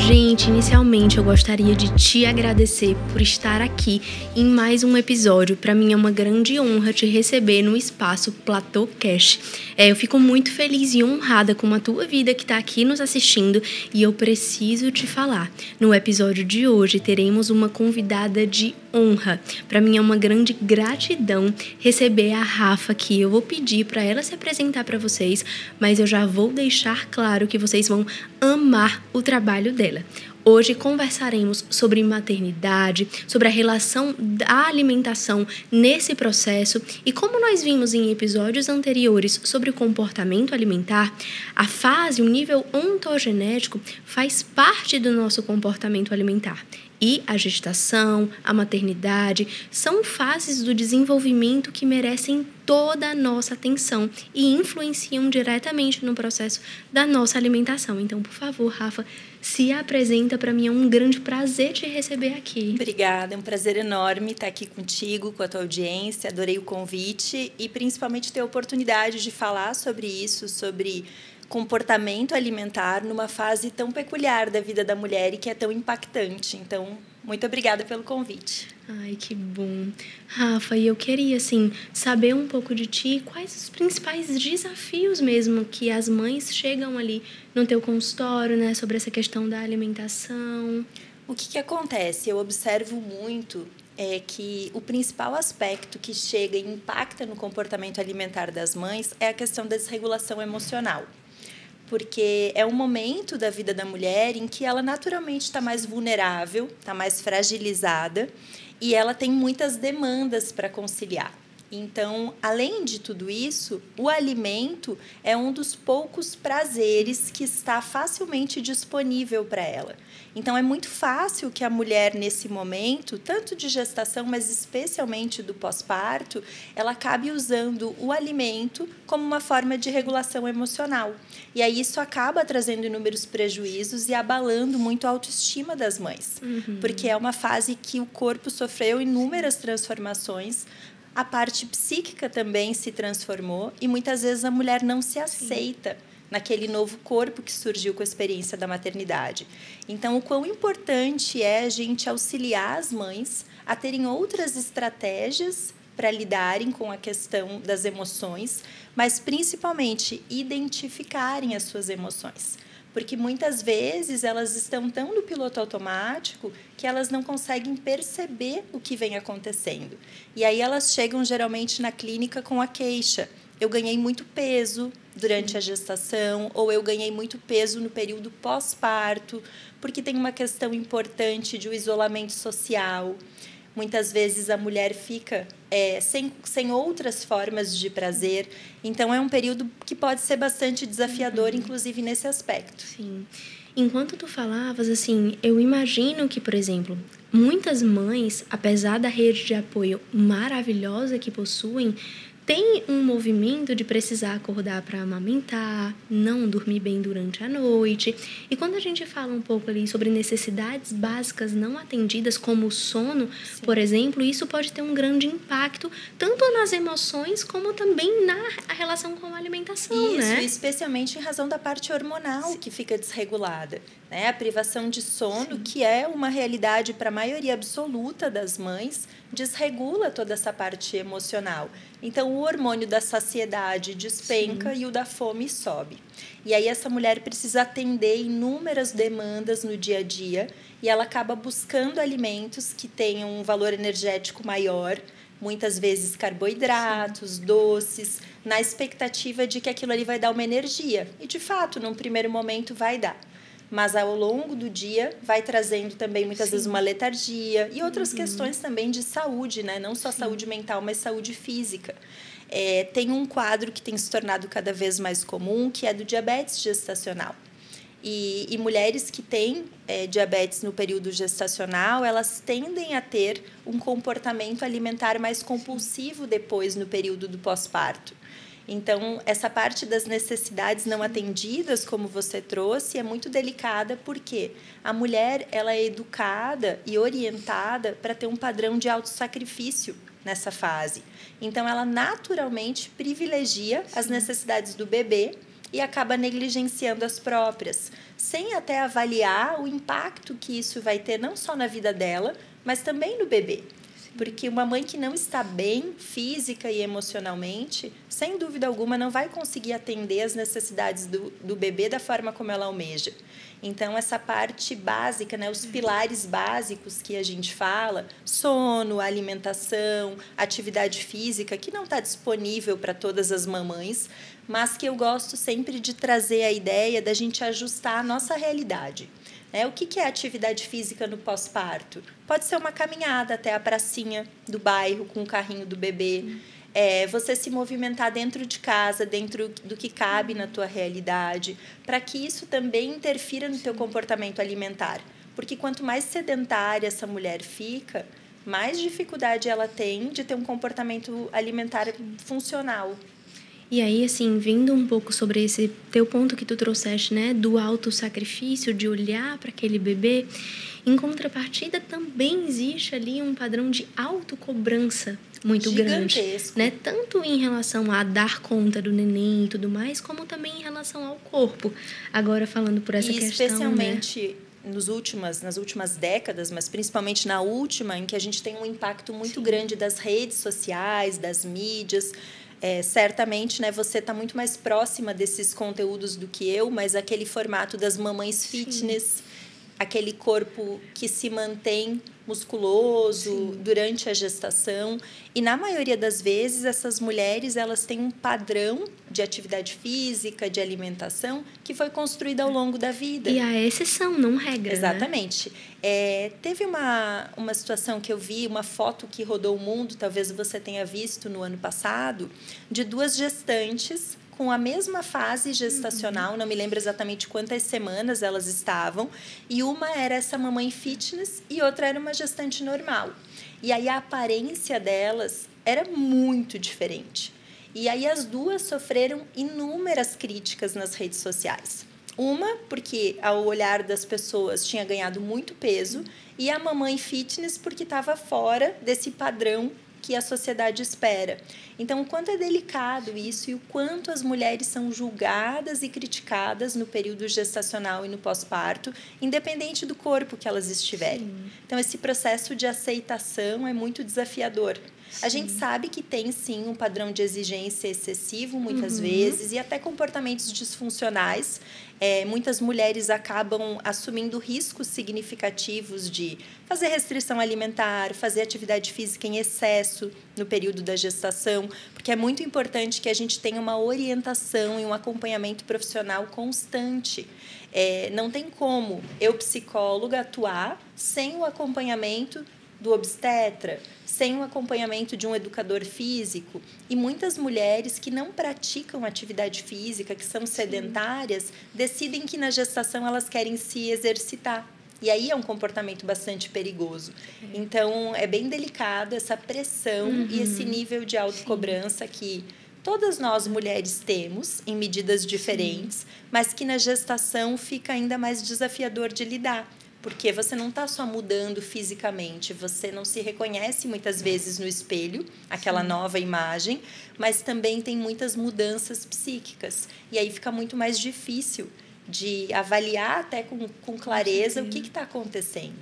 Gente, inicialmente eu gostaria de te agradecer por estar aqui em mais um episódio. Para mim é uma grande honra te receber no espaço Platô Cash. Eu fico muito feliz e honrada com a tua vida que está aqui nos assistindo e eu preciso te falar. No episódio de hoje teremos uma convidada de honra. Para mim é uma grande gratidão receber a Rafa aqui. Eu vou pedir para ela se apresentar para vocês, mas eu já vou deixar claro que vocês vão amar o trabalho dela. Hoje conversaremos sobre maternidade, sobre a relação da alimentação nesse processo e como nós vimos em episódios anteriores sobre o comportamento alimentar, a fase, o nível ontogenético faz parte do nosso comportamento alimentar. E a gestação, a maternidade, são fases do desenvolvimento que merecem toda a nossa atenção e influenciam diretamente no processo da nossa alimentação. Então, por favor, Rafa, se apresenta. Para mim é um grande prazer te receber aqui. Obrigada, é um prazer enorme estar aqui contigo, com a tua audiência. Adorei o convite e principalmente ter a oportunidade de falar sobre isso, sobre comportamento alimentar numa fase tão peculiar da vida da mulher e que é tão impactante. Então, muito obrigada pelo convite. Ai, que bom. Rafa, e eu queria, saber um pouco de ti, quais os principais desafios mesmo que as mães chegam ali no teu consultório, né, sobre essa questão da alimentação. O que acontece? Eu observo muito que o principal aspecto que chega e impacta no comportamento alimentar das mães é a questão da desregulação emocional. Porque é um momento da vida da mulher em que ela naturalmente está mais vulnerável, está mais fragilizada e ela tem muitas demandas para conciliar. Então, além de tudo isso, o alimento é um dos poucos prazeres que está facilmente disponível para ela. Então, é muito fácil que a mulher, nesse momento, tanto de gestação, mas especialmente do pós-parto, ela acabe usando o alimento como uma forma de regulação emocional. E aí isso acaba trazendo inúmeros prejuízos e abalando muito a autoestima das mães. Porque é uma fase que o corpo sofreu inúmeras transformações. A parte psíquica também se transformou e muitas vezes a mulher não se aceita naquele novo corpo que surgiu com a experiência da maternidade. Então, o quão importante é a gente auxiliar as mães a terem outras estratégias para lidarem com a questão das emoções, mas principalmente identificarem as suas emoções. Porque muitas vezes elas estão tão no piloto automático que elas não conseguem perceber o que vem acontecendo. E aí elas chegam geralmente na clínica com a queixa: eu ganhei muito peso durante a gestação, ou eu ganhei muito peso no período pós-parto, porque tem uma questão importante de um isolamento social. Muitas vezes a mulher fica sem outras formas de prazer. Então, é um período que pode ser bastante desafiador, inclusive nesse aspecto. Sim. Enquanto tu falavas, eu imagino que, por exemplo, muitas mães, apesar da rede de apoio maravilhosa que possuem, tem um movimento de precisar acordar para amamentar, não dormir bem durante a noite. E quando a gente fala um pouco ali sobre necessidades básicas não atendidas, como o sono, por exemplo, isso pode ter um grande impacto tanto nas emoções como também na relação com a alimentação, isso, né? Especialmente em razão da parte hormonal que fica desregulada. Né? A privação de sono, que é uma realidade para a maioria absoluta das mães, desregula toda essa parte emocional. Então, o hormônio da saciedade despenca e o da fome sobe. E aí, essa mulher precisa atender inúmeras demandas no dia a dia e ela acaba buscando alimentos que tenham um valor energético maior, muitas vezes carboidratos, doces, na expectativa de que aquilo ali vai dar uma energia. E, de fato, num primeiro momento vai dar. Mas ao longo do dia vai trazendo também muitas vezes uma letargia e outras questões também de saúde, né? Não só saúde mental, mas saúde física. Tem um quadro que tem se tornado cada vez mais comum, que é do diabetes gestacional. E mulheres que têm diabetes no período gestacional, elas tendem a ter um comportamento alimentar mais compulsivo depois no período do pós-parto. Então, essa parte das necessidades não atendidas, como você trouxe, é muito delicada porque a mulher ela é educada e orientada para ter um padrão de autossacrifício nessa fase. Então, ela naturalmente privilegia as necessidades do bebê e acaba negligenciando as próprias, sem até avaliar o impacto que isso vai ter não só na vida dela, mas também no bebê. Porque uma mãe que não está bem física e emocionalmente, sem dúvida alguma, não vai conseguir atender as necessidades do bebê da forma como ela almeja. Então, essa parte básica, né, os pilares básicos que a gente fala, sono, alimentação, atividade física, que não está disponível para todas as mamães, mas que eu gosto sempre de trazer a ideia da gente ajustar a nossa realidade. O que é atividade física no pós-parto? Pode ser uma caminhada até a pracinha do bairro com o carrinho do bebê. Você se movimentar dentro de casa, dentro do que cabe na tua realidade, para que isso também interfira no teu comportamento alimentar. Porque quanto mais sedentária essa mulher fica, mais dificuldade ela tem de ter um comportamento alimentar funcional. E aí, assim, vindo um pouco sobre esse teu ponto que tu trouxeste, né, do autossacrifício, de olhar para aquele bebê, em contrapartida também existe ali um padrão de autocobrança muito grande, né? Tanto em relação a dar conta do neném e tudo mais, como também em relação ao corpo. Agora, falando por essa questão, especialmente, né, nas últimas décadas, mas principalmente na última, em que a gente tem um impacto muito grande das redes sociais, das mídias. Certamente, né, você está muito mais próxima desses conteúdos do que eu, mas aquele formato das mamães fitness, aquele corpo que se mantém musculoso durante a gestação. E, na maioria das vezes, essas mulheres elas têm um padrão de atividade física, de alimentação, que foi construído ao longo da vida. E a exceção, não regra. Exatamente. Teve uma situação que eu vi, uma foto que rodou o mundo, talvez você tenha visto no ano passado, de 2 gestantes com a mesma fase gestacional, não me lembro exatamente quantas semanas elas estavam, e uma era essa mamãe fitness e outra era uma gestante normal. E aí a aparência delas era muito diferente. E aí as duas sofreram inúmeras críticas nas redes sociais. Uma, porque ao olhar das pessoas tinha ganhado muito peso, e a mamãe fitness porque estava fora desse padrão que a sociedade espera. Então, o quanto é delicado isso e o quanto as mulheres são julgadas e criticadas no período gestacional e no pós-parto, independente do corpo que elas estiverem. Então, esse processo de aceitação é muito desafiador. A gente sabe que tem, sim, um padrão de exigência excessivo, muitas vezes, e até comportamentos disfuncionais. Muitas mulheres acabam assumindo riscos significativos de fazer restrição alimentar, fazer atividade física em excesso no período da gestação, porque é muito importante que a gente tenha uma orientação e um acompanhamento profissional constante. Não tem como eu, psicóloga, atuar sem o acompanhamento do obstetra, sem o acompanhamento de um educador físico. E muitas mulheres que não praticam atividade física, que são sedentárias, decidem que na gestação elas querem se exercitar. E aí é um comportamento bastante perigoso. Então, é bem delicado essa pressão e esse nível de autocobrança que todas nós mulheres temos, em medidas diferentes, mas que na gestação fica ainda mais desafiador de lidar. Porque você não está só mudando fisicamente, você não se reconhece muitas vezes no espelho, aquela nova imagem, mas também tem muitas mudanças psíquicas. E aí fica muito mais difícil de avaliar até com clareza o que está acontecendo.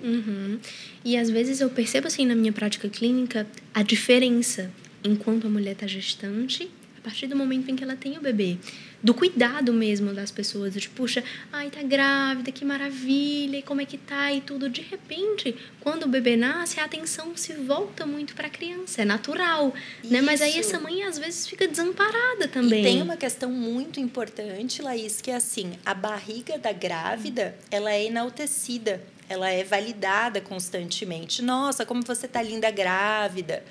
E às vezes eu percebo assim na minha prática clínica a diferença enquanto a mulher está gestante, a partir do momento em que ela tem o bebê. Do cuidado mesmo das pessoas, tipo, puxa, ai, tá grávida, que maravilha, e como é que tá, e tudo. De repente, quando o bebê nasce, a atenção se volta muito para a criança, é natural, né? Mas aí essa mãe, às vezes, fica desamparada também. E tem uma questão muito importante, Laís, que é assim, a barriga da grávida, ela é enaltecida, ela é validada constantemente. Nossa, como você tá linda grávida.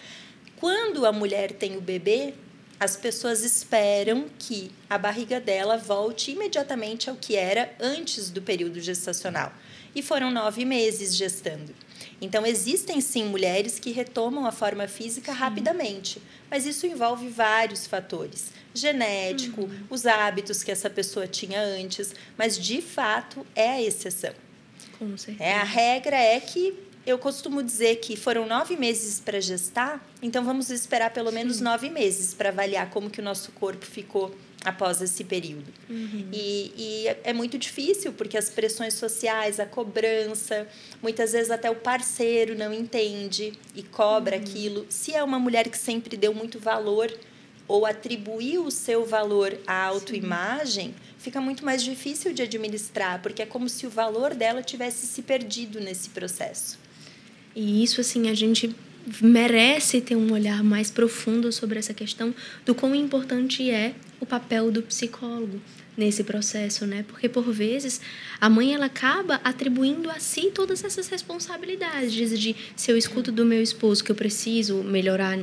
Quando a mulher tem o bebê, as pessoas esperam que a barriga dela volte imediatamente ao que era antes do período gestacional. E foram 9 meses gestando. Então, existem, sim, mulheres que retomam a forma física rapidamente. Mas isso envolve vários fatores. Genético, os hábitos que essa pessoa tinha antes. Mas, de fato, é a exceção. Com certeza. A regra é que eu costumo dizer que foram 9 meses para gestar, então vamos esperar pelo menos 9 meses para avaliar como que o nosso corpo ficou após esse período. E é muito difícil, porque as pressões sociais, a cobrança, muitas vezes até o parceiro não entende e cobra aquilo. Se é uma mulher que sempre deu muito valor ou atribuiu o seu valor à autoimagem, fica muito mais difícil de administrar, porque é como se o valor dela tivesse se perdido nesse processo. E isso, assim, a gente merece ter um olhar mais profundo sobre essa questão do quão importante é o papel do psicólogo nesse processo, né? Porque, por vezes, a mãe, ela acaba atribuindo a si todas essas responsabilidades, de se eu escuto do meu esposo que eu preciso melhorar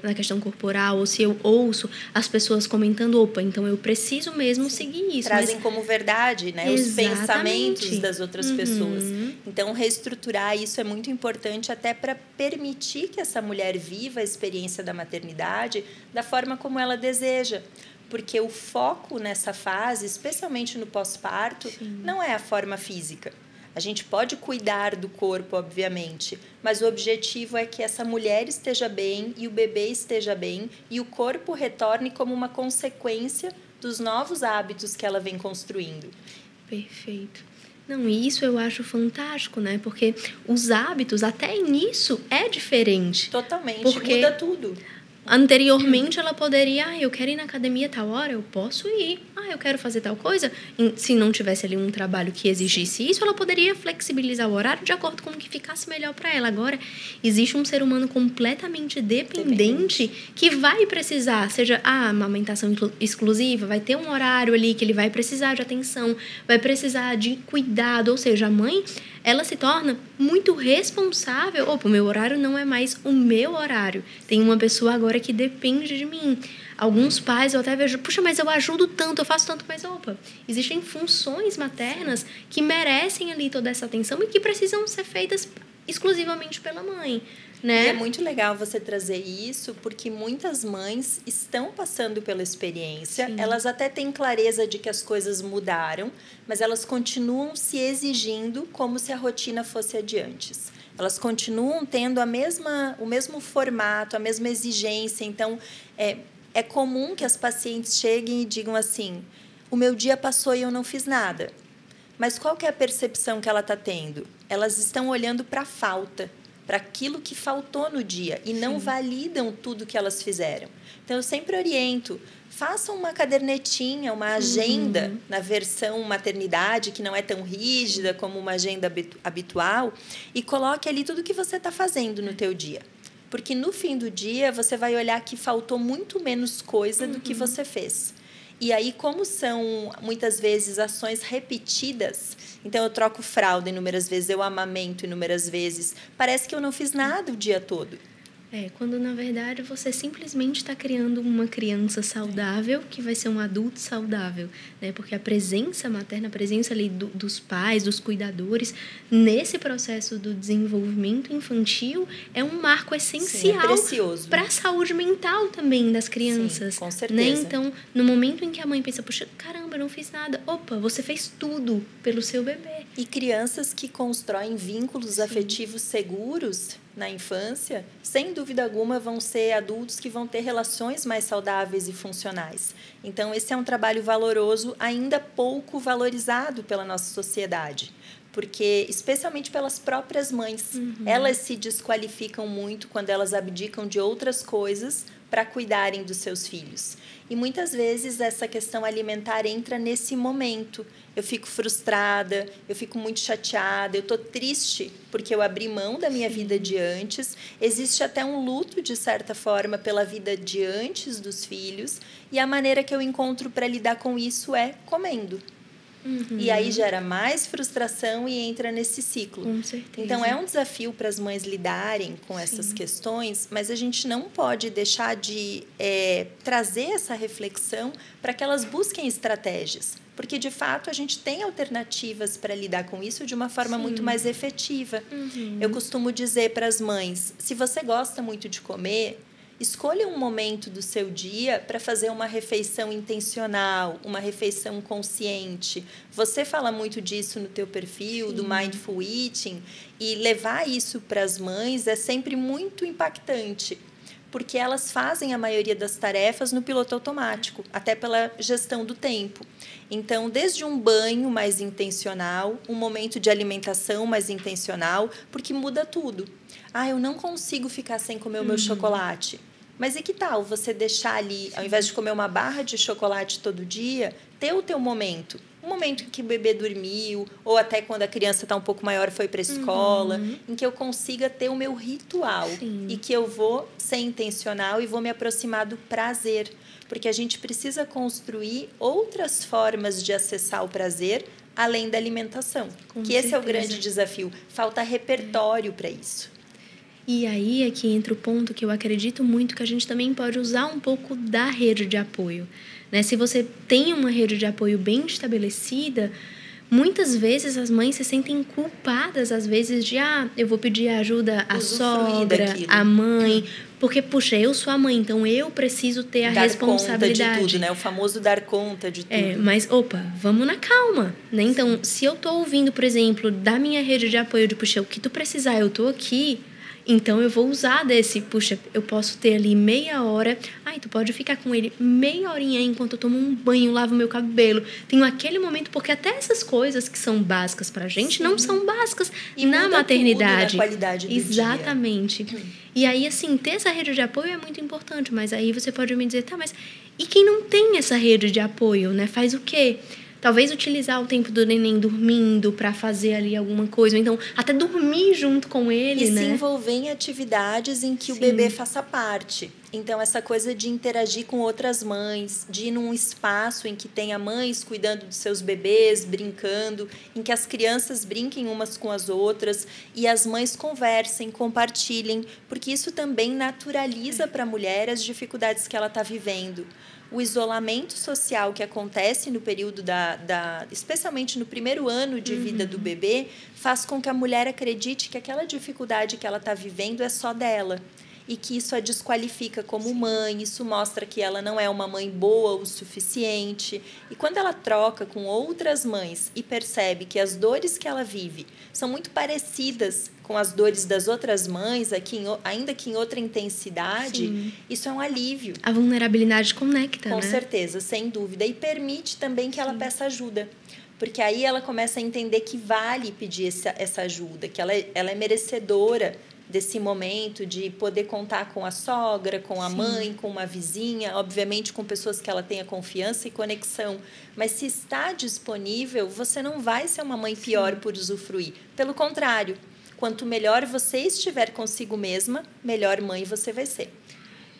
na questão corporal, ou se eu ouço as pessoas comentando, opa, então eu preciso mesmo seguir isso. Trazem como verdade, né? Os pensamentos das outras pessoas. Então, reestruturar isso é muito importante até para permitir que essa mulher viva a experiência da maternidade da forma como ela deseja. Porque o foco nessa fase, especialmente no pós-parto, não é a forma física. A gente pode cuidar do corpo, obviamente, mas o objetivo é que essa mulher esteja bem e o bebê esteja bem e o corpo retorne como uma consequência dos novos hábitos que ela vem construindo. Perfeito. Não, e isso eu acho fantástico, né? Porque os hábitos, até nisso, é diferente. Totalmente, muda tudo. Anteriormente, ela poderia, eu quero ir na academia tal hora, eu posso ir. Eu quero fazer tal coisa. Se não tivesse ali um trabalho que exigisse isso, ela poderia flexibilizar o horário de acordo com o que ficasse melhor para ela. Agora, existe um ser humano completamente dependente que vai precisar, seja a amamentação exclusiva, vai ter um horário ali que ele vai precisar de atenção, vai precisar de cuidado, ou seja, a mãe, ela se torna muito responsável. Opa, o meu horário não é mais o meu horário. Tem uma pessoa agora que depende de mim. Alguns pais eu até vejo, puxa, mas eu ajudo tanto, eu faço tanto, mas opa, existem funções maternas que merecem ali toda essa atenção e que precisam ser feitas exclusivamente pela mãe, né? E é muito legal você trazer isso, porque muitas mães estão passando pela experiência, elas até têm clareza de que as coisas mudaram, mas elas continuam se exigindo como se a rotina fosse a de antes. Elas continuam tendo o mesmo formato, a mesma exigência. Então, é comum que as pacientes cheguem e digam assim, o meu dia passou e eu não fiz nada. Mas qual que é a percepção que ela está tendo? Elas estão olhando para a falta, para aquilo que faltou no dia e não validam tudo que elas fizeram. Então, eu sempre oriento, façam uma cadernetinha, uma agenda na versão maternidade, que não é tão rígida como uma agenda habitual, e coloque ali tudo que você está fazendo no teu dia. Porque no fim do dia, você vai olhar que faltou muito menos coisa do que você fez. E aí, como são, muitas vezes, ações repetidas, então eu troco fralda inúmeras vezes, eu amamento inúmeras vezes, parece que eu não fiz nada o dia todo. Quando, na verdade, você simplesmente está criando uma criança saudável que vai ser um adulto saudável, né? Porque a presença materna, a presença ali dos pais, dos cuidadores, nesse processo do desenvolvimento infantil, é um marco essencial para a saúde mental também das crianças. Sim, com certeza. Né? Então, no momento em que a mãe pensa, poxa, caramba, eu não fiz nada. Opa, você fez tudo pelo seu bebê. E crianças que constroem vínculos afetivos seguros na infância, sem dúvida alguma, vão ser adultos que vão ter relações mais saudáveis e funcionais. Então, esse é um trabalho valoroso, ainda pouco valorizado pela nossa sociedade. Porque, especialmente pelas próprias mães, elas se desqualificam muito quando elas abdicam de outras coisas para cuidarem dos seus filhos. E muitas vezes essa questão alimentar entra nesse momento. Eu fico frustrada, eu fico muito chateada, eu estou triste porque eu abri mão da minha vida de antes. Existe até um luto, de certa forma, pela vida de antes dos filhos. E a maneira que eu encontro para lidar com isso é comendo. E aí gera mais frustração e entra nesse ciclo. Com certeza. Então, é um desafio para as mães lidarem com essas questões, mas a gente não pode deixar de trazer essa reflexão para que elas busquem estratégias. Porque, de fato, a gente tem alternativas para lidar com isso de uma forma muito mais efetiva. Eu costumo dizer para as mães, se você gosta muito de comer, Escolha um momento do seu dia para fazer uma refeição intencional, uma refeição consciente. Você fala muito disso no teu perfil, do Mindful Eating, e levar isso para as mães é sempre muito impactante, porque elas fazem a maioria das tarefas no piloto automático, até pela gestão do tempo. Então, desde um banho mais intencional, um momento de alimentação mais intencional, porque muda tudo. Eu não consigo ficar sem comer o meu chocolate. Mas e que tal você deixar ali, ao invés de comer uma barra de chocolate todo dia, ter o teu momento? Um momento em que o bebê dormiu, ou até quando a criança está um pouco maior, foi para a escola, em que eu consiga ter o meu ritual. Sim. E que eu vou ser intencional e vou me aproximar do prazer. Porque a gente precisa construir outras formas de acessar o prazer, além da alimentação. Esse é o grande desafio. Falta repertório para isso. E aí é que entra o ponto que eu acredito muito que a gente também pode usar um pouco da rede de apoio, né? Se você tem uma rede de apoio bem estabelecida, muitas vezes as mães se sentem culpadas, às vezes, de eu vou pedir ajuda à sogra, à mãe, porque, puxa, eu sou a mãe, então eu preciso ter a responsabilidade. Dar conta de tudo, né? O famoso dar conta de tudo. Mas, vamos na calma, né? Então, se eu tô ouvindo, por exemplo, da minha rede de apoio de, puxa, o que tu precisar, eu tô aqui. Então, eu vou usar desse, puxa, eu posso ter ali meia hora. Tu pode ficar com ele meia horinha enquanto eu tomo um banho, lavo meu cabelo. Tenho aquele momento, porque até essas coisas que são básicas pra gente não são básicas na maternidade. Tudo na qualidade do Exatamente. Dia. E aí, assim, ter essa rede de apoio é muito importante. Mas aí você pode me dizer, mas e quem não tem essa rede de apoio, né? Faz o quê? Talvez utilizar o tempo do neném dormindo para fazer ali alguma coisa. Ou então, até dormir junto com ele, né? E se envolver em atividades em que o bebê faça parte. Então, essa coisa de interagir com outras mães, de ir num espaço em que tenha mães cuidando dos seus bebês, brincando, em que as crianças brinquem umas com as outras e as mães conversem, compartilhem, porque isso também naturaliza para a mulher as dificuldades que ela está vivendo. O isolamento social que acontece no período especialmente no primeiro ano de vida do bebê, faz com que a mulher acredite que aquela dificuldade que ela está vivendo é só dela. E que isso a desqualifica como mãe, isso mostra que ela não é uma mãe boa o suficiente. E quando ela troca com outras mães e percebe que as dores que ela vive são muito parecidas com as dores das outras mães, ainda que em outra intensidade, isso é um alívio. A vulnerabilidade conecta, Com certeza, sem dúvida. E permite também que ela peça ajuda. Porque aí ela começa a entender que vale pedir essa ajuda, que ela é merecedora desse momento de poder contar com a sogra, com a mãe, com uma vizinha, obviamente com pessoas que ela tenha confiança e conexão. Mas se está disponível, você não vai ser uma mãe pior por usufruir. Pelo contrário, quanto melhor você estiver consigo mesma, melhor mãe você vai ser.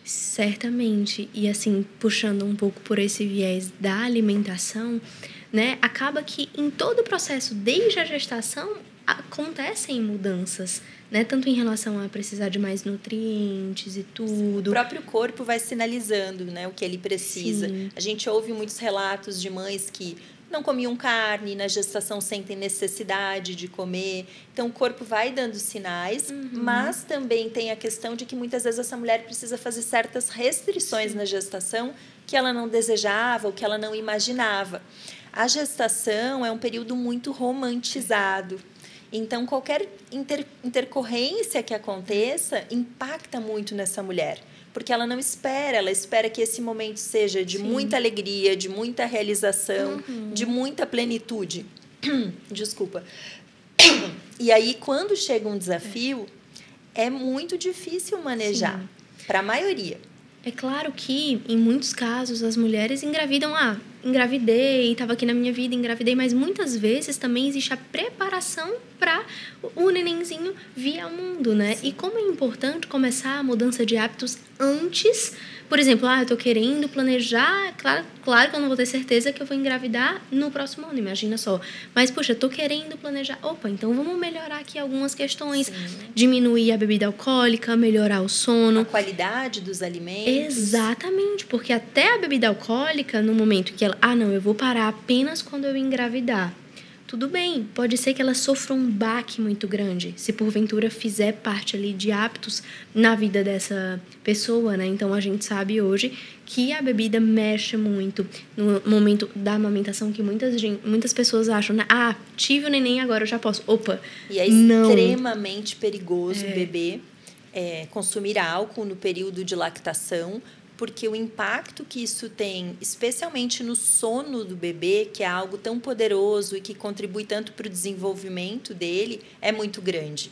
Certamente. E assim, puxando um pouco por esse viés da alimentação, né, acaba que em todo o processo, desde a gestação, acontecem mudanças, né? Tanto em relação a precisar de mais nutrientes e tudo. O próprio corpo vai sinalizando, né, o que ele precisa. Sim. A gente ouve muitos relatos de mães que não comiam carne, na gestação sentem necessidade de comer. Então, o corpo vai dando sinais, mas também tem a questão de que muitas vezes essa mulher precisa fazer certas restrições na gestação que ela não desejava ou que ela não imaginava. A gestação é um período muito romantizado. Então, qualquer intercorrência que aconteça impacta muito nessa mulher, porque ela não espera, ela espera que esse momento seja de muita alegria, de muita realização, de muita plenitude. Desculpa. E aí, quando chega um desafio, é muito difícil manejar, para a maioria. É claro que, em muitos casos, as mulheres engravidam, engravidei, estava aqui na minha vida, engravidei, mas muitas vezes também existe a preparação para o nenenzinho vir ao mundo, né? Sim. E como é importante começar a mudança de hábitos antes. Por exemplo, eu estou querendo planejar, claro que eu não vou ter certeza que eu vou engravidar no próximo ano, imagina só. Mas, puxa, estou querendo planejar, então vamos melhorar aqui algumas questões. Sim. Diminuir a bebida alcoólica, melhorar o sono. A qualidade dos alimentos. Exatamente, porque até a bebida alcoólica, no momento que ela, eu vou parar apenas quando eu engravidar. tudo bem, pode ser que ela sofra um baque muito grande, se porventura fizer parte ali de hábitos na vida dessa pessoa, né? Então, a gente sabe hoje que a bebida mexe muito no momento da amamentação, que muitas pessoas acham, né? Tive o neném, agora eu já posso. Opa, e é extremamente perigoso o bebê consumir álcool no período de lactação, porque o impacto que isso tem, especialmente no sono do bebê, que é algo tão poderoso e que contribui tanto para o desenvolvimento dele, é muito grande.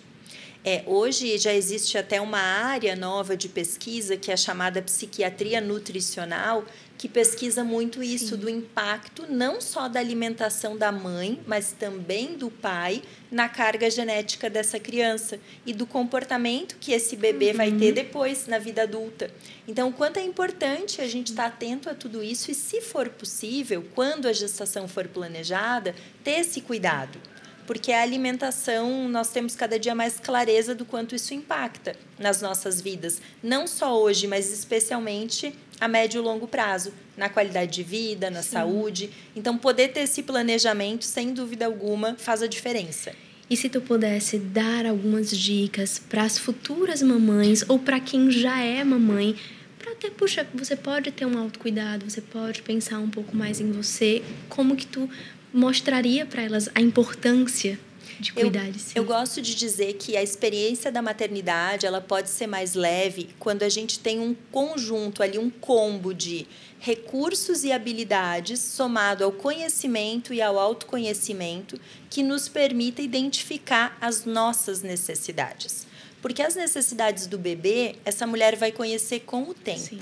Hoje já existe até uma área nova de pesquisa, que é a chamada psiquiatria nutricional, que pesquisa muito isso. Sim. Do impacto não só da alimentação da mãe, mas também do pai na carga genética dessa criança e do comportamento que esse bebê vai ter depois na vida adulta. Então, o quanto é importante a gente estar atento a tudo isso e, se for possível, quando a gestação for planejada, ter esse cuidado. Porque a alimentação, nós temos cada dia mais clareza do quanto isso impacta nas nossas vidas. Não só hoje, mas especialmente a médio e longo prazo. Na qualidade de vida, na saúde. Então, poder ter esse planejamento, sem dúvida alguma, faz a diferença. E se tu pudesse dar algumas dicas para as futuras mamães ou para quem já é mamãe, para até, puxa, você pode ter um autocuidado, você pode pensar um pouco mais em você, como que tu mostraria para elas a importância de cuidar de si? Eu gosto de dizer que a experiência da maternidade, ela pode ser mais leve quando a gente tem um conjunto ali, um combo de recursos e habilidades somado ao conhecimento e ao autoconhecimento que nos permita identificar as nossas necessidades. Porque as necessidades do bebê, essa mulher vai conhecer com o tempo. Sim.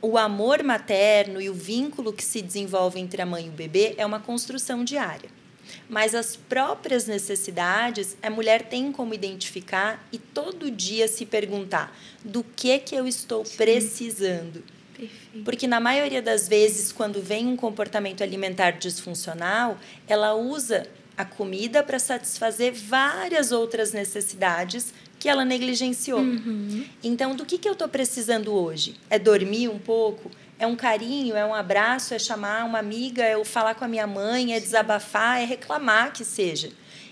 O amor materno e o vínculo que se desenvolve entre a mãe e o bebê é uma construção diária. Mas as próprias necessidades, a mulher tem como identificar e todo dia se perguntar do que eu estou precisando. Perfeito. Porque na maioria das vezes, quando vem um comportamento alimentar disfuncional, ela usa a comida para satisfazer várias outras necessidades que ela negligenciou. Então, do que eu estou precisando hoje? É dormir um pouco? É um carinho? É um abraço? É chamar uma amiga? É falar com a minha mãe? É desabafar? É reclamar, que seja.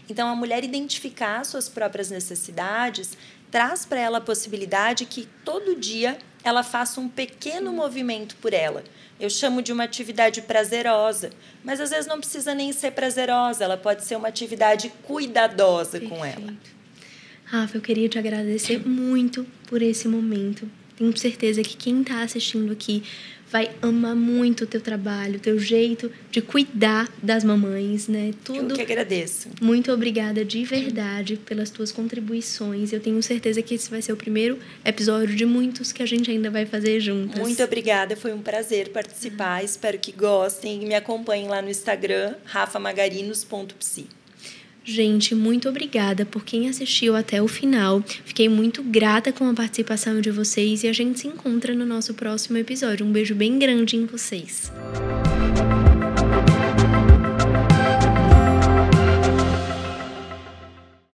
Então, a mulher identificar suas próprias necessidades traz para ela a possibilidade que todo dia ela faça um pequeno movimento por ela. Eu chamo de uma atividade prazerosa, mas às vezes não precisa nem ser prazerosa, ela pode ser uma atividade cuidadosa com ela. Rafa, eu queria te agradecer muito por esse momento. Tenho certeza que quem está assistindo aqui vai amar muito o teu trabalho, o teu jeito de cuidar das mamães, né? Tudo. Eu que agradeço. Muito obrigada de verdade pelas tuas contribuições. Eu tenho certeza que esse vai ser o primeiro episódio de muitos que a gente ainda vai fazer juntas. Muito obrigada, foi um prazer participar. Espero que gostem e me acompanhem lá no Instagram, rafamagarinos.psi. Gente, muito obrigada por quem assistiu até o final. Fiquei muito grata com a participação de vocês e a gente se encontra no nosso próximo episódio. Um beijo bem grande em vocês.